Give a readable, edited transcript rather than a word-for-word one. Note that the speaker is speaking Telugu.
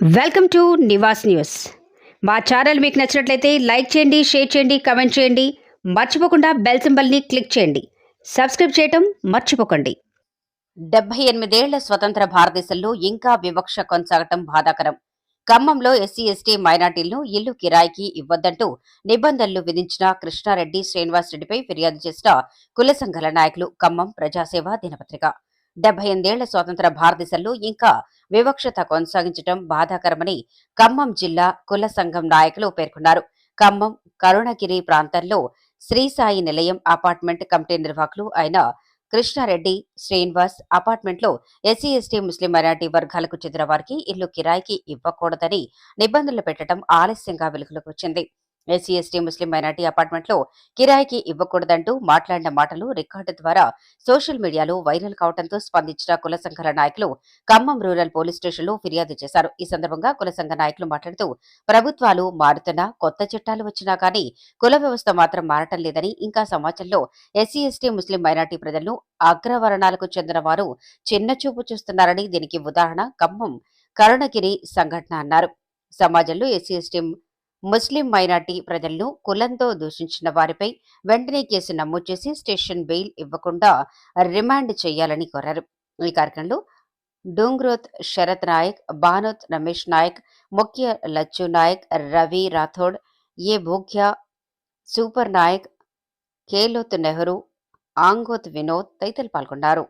Welcome to Nivas news. మా ఛానల్ మీకు నచ్చినట్లయితే లైక్ చేయండి, షేర్ చేయండి, కమెంట్ చేయండి. మర్చిపోకుండా బెల్ సింబల్ని క్లిక్ చేయండి. సబ్స్క్రైబ్ చేయటం మర్చిపోకండి. 78 ఏళ్ల స్వతంత్ర భారతదేశంలో ఇంకా వివక్ష కొనసాగటం బాధాకరం. ఖమ్మంలో ఎస్సీ ఎస్టీ మైనార్టీలను ఇల్లు కిరాయికి ఇవ్వొద్దంటూ నిబంధనలు విధించిన కృష్ణారెడ్డి శ్రీనివాసరెడ్డిపై ఫిర్యాదు చేసిన కుల సంఘాల నాయకులు. ఖమ్మం ప్రజాసేవ దినపత్రిక. 78 ఏళ్ల స్వతంత్ర భారతదేశంలో ఇంకా వివక్షత కొనసాగించడం బాధాకరమని ఖమ్మం జిల్లా కుల సంఘం నాయకులు పేర్కొన్నారు. ఖమ్మం కరుణగిరి ప్రాంతంలో శ్రీసాయి నిలయం అపార్ట్మెంట్ కమిటీ నిర్వాహకులు అయిన కృష్ణారెడ్డి శ్రీనివాస్ అపార్ట్మెంట్లో ఎస్సీ ఎస్టీ ముస్లిం మైనార్టీ వర్గాలకు చెందిన వారికి ఇల్లు కిరాయికి ఇవ్వకూడదని నిబంధనలు పెట్టడం ఆలస్యంగా వెలుగులోకి వచ్చింది. ఎస్సీ ఎస్టీ ముస్లిం మైనార్టీ అపార్ట్మెంట్లో కిరాయికి ఇవ్వకూడదంటూ మాట్లాడిన మాటలు రికార్డు ద్వారా సోషల్ మీడియాలో వైరల్ కావడంతో స్పందించిన కుల సంఘాల నాయకులు ఖమ్మం రూరల్ పోలీస్ స్టేషన్లో ఫిర్యాదు చేశారు. ఈ సందర్భంగా కుల సంఘ నాయకులు మాట్లాడుతూ ప్రభుత్వాలు మారుతున్నా, కొత్త చట్టాలు వచ్చినా కానీ కుల వ్యవస్థ మాత్రం మారటం లేదని, ఇంకా సమాజంలో ఎస్సీ ఎస్టీ ముస్లిం మైనార్టీ ప్రజలను అగ్రవర్ణాలకు చెందిన వారు చిన్నచూపు చూస్తున్నారని, దీనికి ఉదాహరణ ఖమ్మం కరుణగిరి సంఘటన అన్నారు. సమాజంలో ఎస్సీ ఎస్టీ ముస్లిం మైనార్టీ ప్రజలను కులంతో దూషించిన వారిపై వెంటనే కేసు నమోదు చేసి స్టేషన్ బెయిల్ ఇవ్వకుండా రిమాండ్ చేయాలని కోరారు. ఈ కార్యక్రమంలో డూంగ్రోత్ శరత్ నాయక్, బానోత్ రమేష్ నాయక్, ముఖ్య లచ్చు నాయక్, రవి రాథోడ్, ఏ భూఖ్య, సూపర్ నాయక్, కేలోత్ నెహ్రూ, ఆంగోత్ వినోద్ తదితరులు పాల్గొన్నారు.